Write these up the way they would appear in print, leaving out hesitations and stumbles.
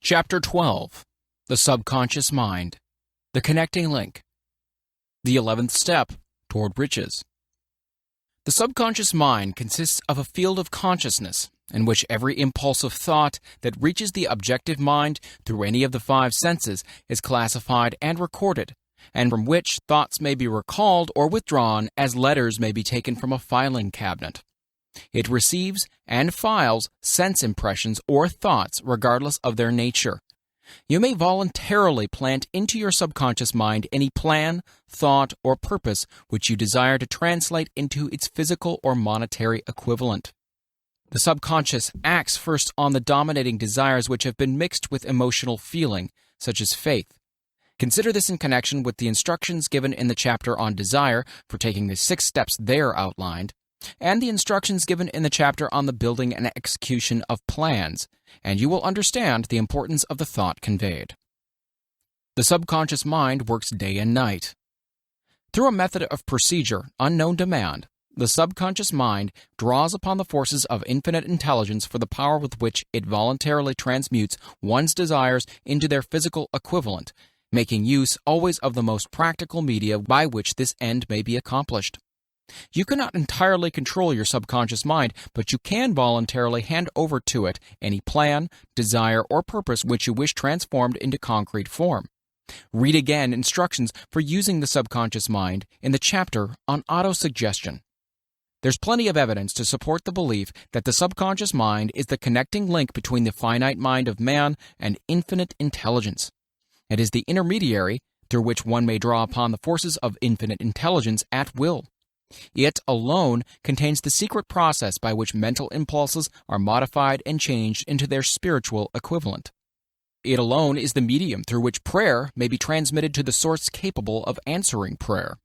Chapter 12. The Subconscious Mind. The Connecting Link. The 11th Step Toward Riches. The subconscious mind consists of a field of consciousness in which every impulsive thought that reaches the objective mind through any of the five senses is classified and recorded, and from which thoughts may be recalled or withdrawn as letters may be taken from a filing cabinet. It receives and files sense impressions or thoughts regardless of their nature. You may voluntarily plant into your subconscious mind any plan, thought, or purpose which you desire to translate into its physical or monetary equivalent. The subconscious acts first on the dominating desires which have been mixed with emotional feeling, such as faith. Consider this in connection with the instructions given in the chapter on desire for taking the 6 steps there outlined, and the instructions given in the chapter on the building and execution of plans, and you will understand the importance of the thought conveyed. The subconscious mind works day and night. Through a method of procedure unknown to man, the subconscious mind draws upon the forces of infinite intelligence for the power with which it voluntarily transmutes one's desires into their physical equivalent, making use always of the most practical media by which this end may be accomplished. You cannot entirely control your subconscious mind, but you can voluntarily hand over to it any plan, desire, or purpose which you wish transformed into concrete form. Read again instructions for using the subconscious mind in the chapter on autosuggestion. There's plenty of evidence to support the belief that the subconscious mind is the connecting link between the finite mind of man and infinite intelligence. It is the intermediary through which one may draw upon the forces of infinite intelligence at will. It alone contains the secret process by which mental impulses are modified and changed into their spiritual equivalent. It alone is the medium through which prayer may be transmitted to the source capable of answering prayer.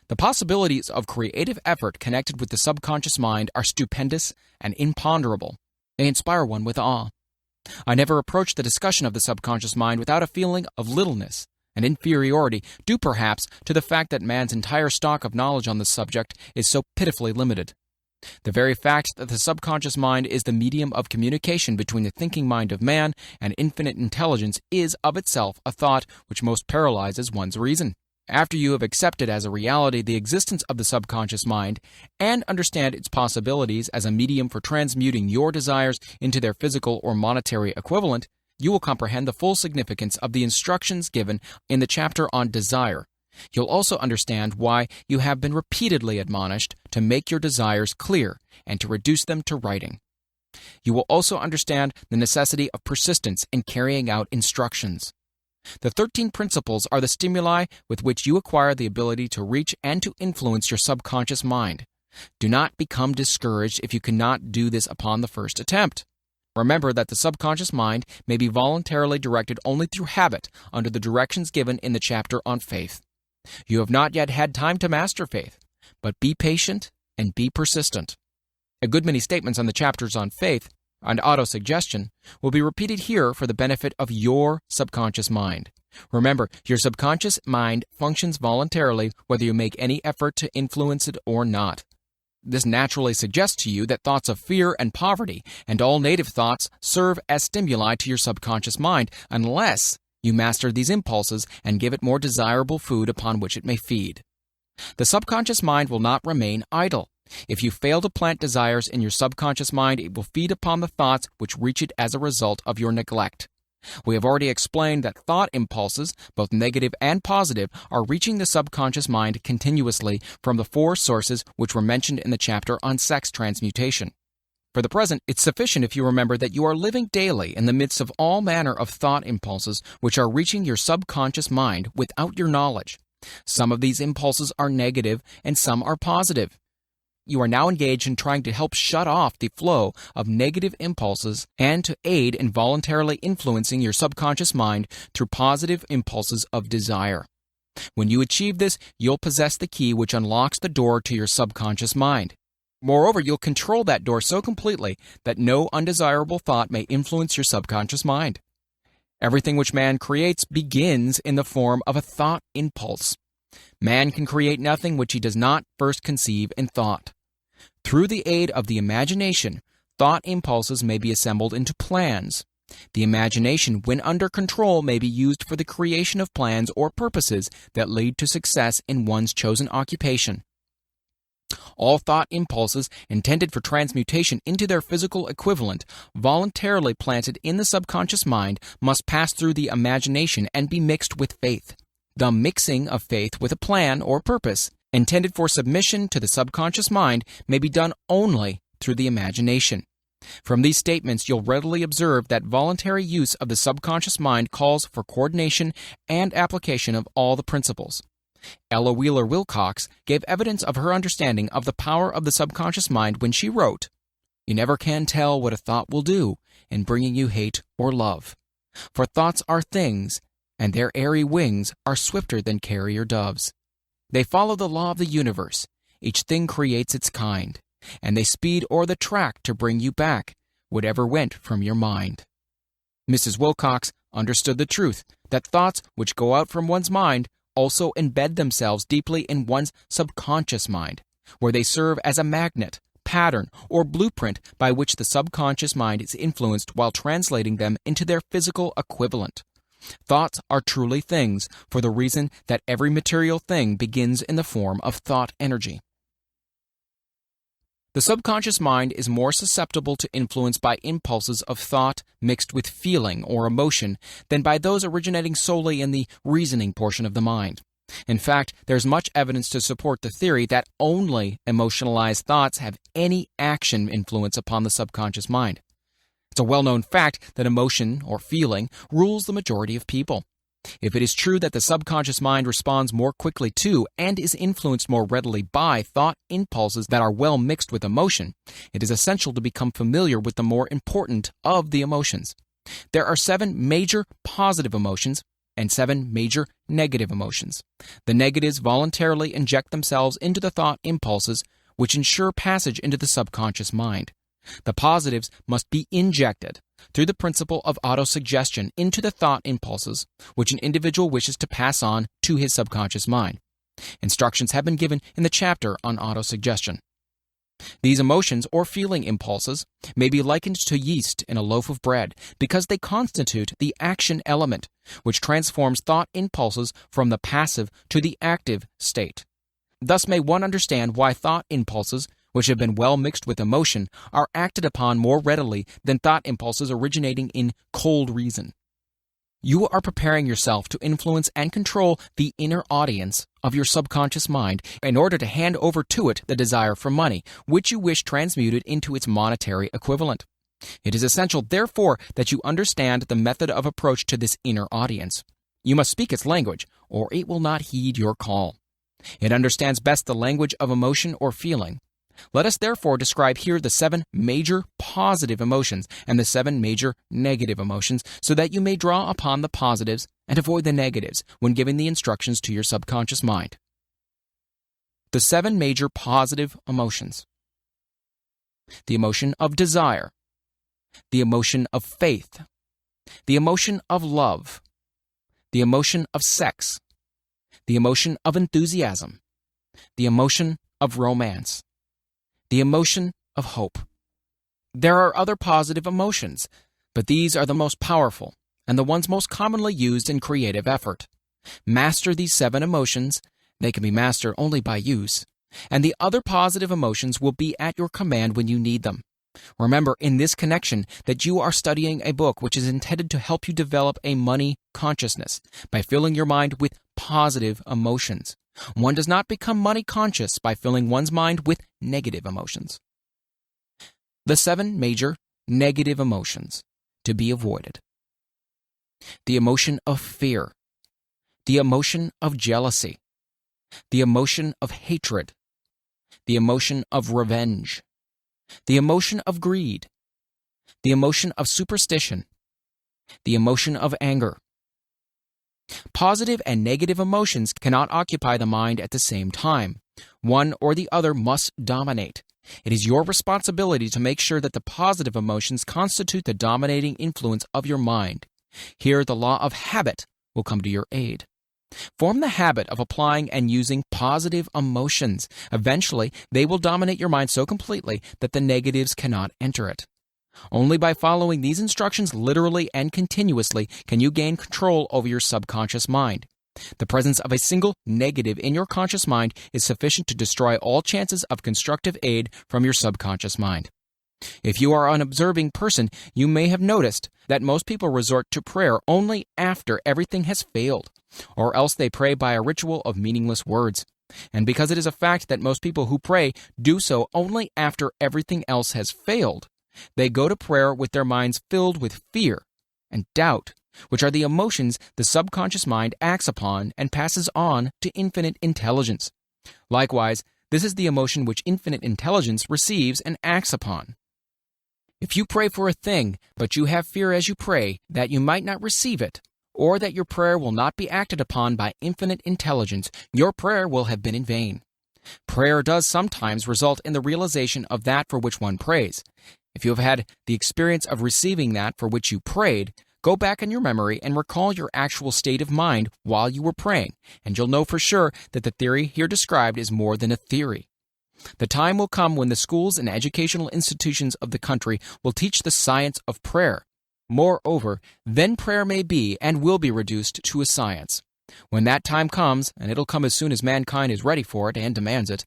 The possibilities of creative effort connected with the subconscious mind are stupendous and imponderable. They inspire one with awe. I never approached the discussion of the subconscious mind without a feeling of littleness and inferiority, due perhaps to the fact that man's entire stock of knowledge on this subject is so pitifully limited. The very fact that the subconscious mind is the medium of communication between the thinking mind of man and infinite intelligence is of itself a thought which most paralyzes one's reason. After you have accepted as a reality the existence of the subconscious mind and understand its possibilities as a medium for transmuting your desires into their physical or monetary equivalent, you will comprehend the full significance of the instructions given in the chapter on desire. You'll also understand why you have been repeatedly admonished to make your desires clear and to reduce them to writing. You will also understand the necessity of persistence in carrying out instructions. The 13 principles are the stimuli with which you acquire the ability to reach and to influence your subconscious mind. Do not become discouraged if you cannot do this upon the first attempt. Remember that the subconscious mind may be voluntarily directed only through habit under the directions given in the chapter on faith. You have not yet had time to master faith, but be patient and be persistent. A good many statements on the chapters on faith and autosuggestion will be repeated here for the benefit of your subconscious mind. Remember, your subconscious mind functions voluntarily whether you make any effort to influence it or not. This naturally suggests to you that thoughts of fear and poverty and all native thoughts serve as stimuli to your subconscious mind unless you master these impulses and give it more desirable food upon which it may feed. The subconscious mind will not remain idle. If you fail to plant desires in your subconscious mind, it will feed upon the thoughts which reach it as a result of your neglect. We have already explained that thought impulses, both negative and positive, are reaching the subconscious mind continuously from the 4 sources which were mentioned in the chapter on sex transmutation. For the present, it's sufficient if you remember that you are living daily in the midst of all manner of thought impulses which are reaching your subconscious mind without your knowledge. Some of these impulses are negative and some are positive. You are now engaged in trying to help shut off the flow of negative impulses and to aid in voluntarily influencing your subconscious mind through positive impulses of desire. When you achieve this, you'll possess the key which unlocks the door to your subconscious mind. Moreover, you'll control that door so completely that no undesirable thought may influence your subconscious mind. Everything which man creates begins in the form of a thought impulse. Man can create nothing which he does not first conceive in thought. Through the aid of the imagination, thought impulses may be assembled into plans, The imagination, when under control, may be used for the creation of plans or purposes that lead to success in one's chosen occupation. All thought impulses intended for transmutation into their physical equivalent, voluntarily planted in the subconscious mind, must pass through the imagination and be mixed with faith. The mixing of faith with a plan or purpose intended for submission to the subconscious mind may be done only through the imagination. From these statements, you'll readily observe that voluntary use of the subconscious mind calls for coordination and application of all the principles. Ella Wheeler Wilcox gave evidence of her understanding of the power of the subconscious mind when she wrote, "You never can tell what a thought will do in bringing you hate or love. For thoughts are things, and their airy wings are swifter than carrier doves. They follow the law of the universe. Each thing creates its kind, and they speed o'er the track to bring you back whatever went from your mind." Mrs. Wilcox understood the truth that thoughts which go out from one's mind also embed themselves deeply in one's subconscious mind, where they serve as a magnet, pattern, or blueprint by which the subconscious mind is influenced while translating them into their physical equivalent. Thoughts are truly things for the reason that every material thing begins in the form of thought energy. The subconscious mind is more susceptible to influence by impulses of thought mixed with feeling or emotion than by those originating solely in the reasoning portion of the mind. In fact, there's much evidence to support the theory that only emotionalized thoughts have any action influence upon the subconscious mind. It's a well-known fact that emotion or feeling rules the majority of people. If it is true that the subconscious mind responds more quickly to and is influenced more readily by thought impulses that are well mixed with emotion, it is essential to become familiar with the more important of the emotions. There are 7 major positive emotions and 7 major negative emotions. The negatives voluntarily inject themselves into the thought impulses, which ensure passage into the subconscious mind. The positives must be injected through the principle of autosuggestion into the thought impulses, which an individual wishes to pass on to his subconscious mind. Instructions have been given in the chapter on autosuggestion. These emotions or feeling impulses may be likened to yeast in a loaf of bread because they constitute the action element, which transforms thought impulses from the passive to the active state. Thus may one understand why thought impulses, which have been well mixed with emotion, are acted upon more readily than thought impulses originating in cold reason. You are preparing yourself to influence and control the inner audience of your subconscious mind in order to hand over to it the desire for money, which you wish transmuted into its monetary equivalent. It is essential, therefore, that you understand the method of approach to this inner audience. You must speak its language, or it will not heed your call. It understands best the language of emotion or feeling. Let us therefore describe here the 7 major positive emotions and the 7 major negative emotions so that you may draw upon the positives and avoid the negatives when giving the instructions to your subconscious mind. The 7 major positive emotions. The emotion of desire, the emotion of faith, the emotion of love, the emotion of sex, the emotion of enthusiasm, the emotion of romance, the emotion of hope. There are other positive emotions, but these are the most powerful and the ones most commonly used in creative effort. Master these 7 emotions. They can be mastered only by use, and the other positive emotions will be at your command when you need them. Remember in this connection that you are studying a book which is intended to help you develop a money consciousness by filling your mind with positive emotions. One does not become money conscious by filling one's mind with negative emotions. The 7 major negative emotions to be avoided. The emotion of fear, the emotion of jealousy, the emotion of hatred, the emotion of revenge, the emotion of greed, the emotion of superstition, the emotion of anger. Positive and negative emotions cannot occupy the mind at the same time. One or the other must dominate. It is your responsibility to make sure that the positive emotions constitute the dominating influence of your mind. Here, the law of habit will come to your aid. Form the habit of applying and using positive emotions. Eventually, they will dominate your mind so completely that the negatives cannot enter it. Only by following these instructions literally and continuously can you gain control over your subconscious mind. The presence of a single negative in your conscious mind is sufficient to destroy all chances of constructive aid from your subconscious mind. If you are an observing person, you may have noticed that most people resort to prayer only after everything has failed, or else they pray by a ritual of meaningless words. And because it is a fact that most people who pray do so only after everything else has failed, they go to prayer with their minds filled with fear and doubt, which are the emotions the subconscious mind acts upon and passes on to infinite intelligence. Likewise, this is the emotion which infinite intelligence receives and acts upon. If you pray for a thing, but you have fear as you pray that you might not receive it, or that your prayer will not be acted upon by infinite intelligence, your prayer will have been in vain. Prayer does sometimes result in the realization of that for which one prays. If you have had the experience of receiving that for which you prayed, go back in your memory and recall your actual state of mind while you were praying, and you'll know for sure that the theory here described is more than a theory. The time will come when the schools and educational institutions of the country will teach the science of prayer. Moreover, then prayer may be and will be reduced to a science. When that time comes, and it'll come as soon as mankind is ready for it and demands it,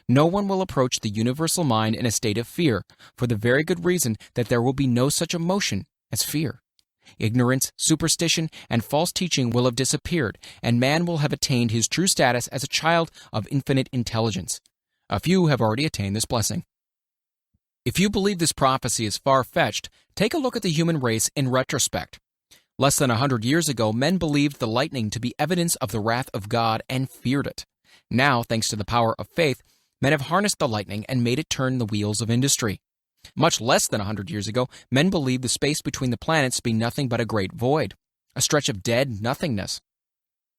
no one will approach the universal mind in a state of fear, for the very good reason that there will be no such emotion as fear. Ignorance, superstition, and false teaching will have disappeared, and man will have attained his true status as a child of infinite intelligence. A few have already attained this blessing. If you believe this prophecy is far-fetched, take a look at the human race in retrospect. Less than 100 years ago, men believed the lightning to be evidence of the wrath of God and feared it. Now, thanks to the power of faith, men have harnessed the lightning and made it turn the wheels of industry. Much less than 100 years ago, men believed the space between the planets to be nothing but a great void, a stretch of dead nothingness.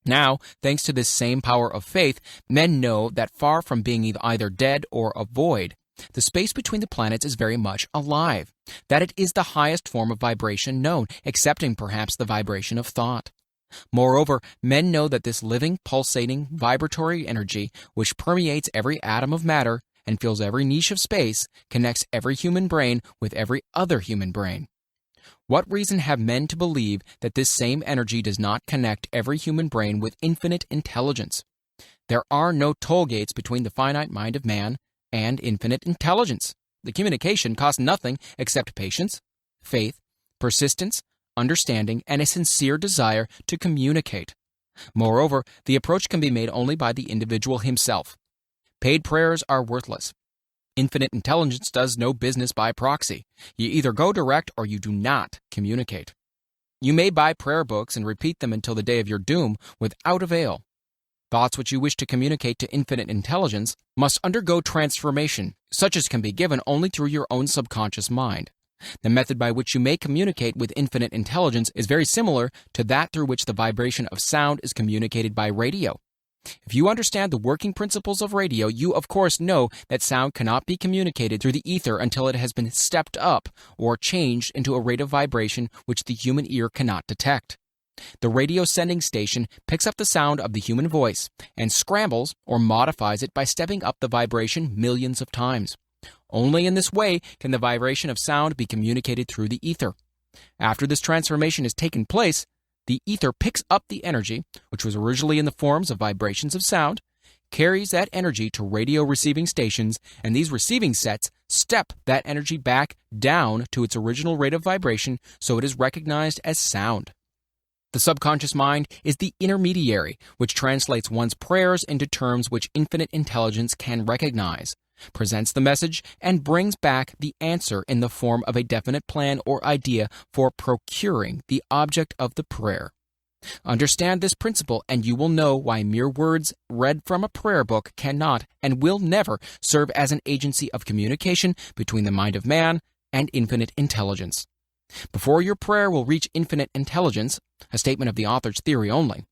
Now, thanks to this same power of faith, men know that far from being either dead or a void, the space between the planets is very much alive, that it is the highest form of vibration known, excepting perhaps the vibration of thought. Moreover, men know that this living, pulsating, vibratory energy, which permeates every atom of matter and fills every niche of space, connects every human brain with every other human brain. What reason have men to believe that this same energy does not connect every human brain with infinite intelligence? There are no toll gates between the finite mind of man and infinite intelligence. The communication costs nothing except patience, faith, persistence, understanding, and a sincere desire to communicate. Moreover, the approach can be made only by the individual himself. Paid prayers are worthless. Infinite intelligence does no business by proxy. You either go direct or you do not communicate. You may buy prayer books and repeat them until the day of your doom without avail. Thoughts which you wish to communicate to infinite intelligence must undergo transformation, such as can be given only through your own subconscious mind. The method by which you may communicate with infinite intelligence is very similar to that through which the vibration of sound is communicated by radio. If you understand the working principles of radio, you of course know that sound cannot be communicated through the ether until it has been stepped up or changed into a rate of vibration which the human ear cannot detect. The radio sending station picks up the sound of the human voice and scrambles or modifies it by stepping up the vibration millions of times. Only in this way can the vibration of sound be communicated through the ether. After this transformation has taken place, the ether picks up the energy, which was originally in the forms of vibrations of sound, carries that energy to radio receiving stations, and these receiving sets step that energy back down to its original rate of vibration so it is recognized as sound. The subconscious mind is the intermediary, which translates one's prayers into terms which infinite intelligence can recognize, presents the message, and brings back the answer in the form of a definite plan or idea for procuring the object of the prayer. Understand this principle, and you will know why mere words read from a prayer book cannot and will never serve as an agency of communication between the mind of man and infinite intelligence. Before your prayer will reach infinite intelligence, a statement of the author's theory only,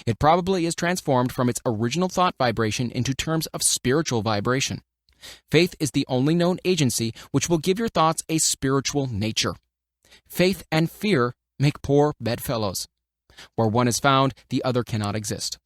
it probably is transformed from its original thought vibration into terms of spiritual vibration. Faith is the only known agency which will give your thoughts a spiritual nature. Faith and fear make poor bedfellows. Where one is found, the other cannot exist.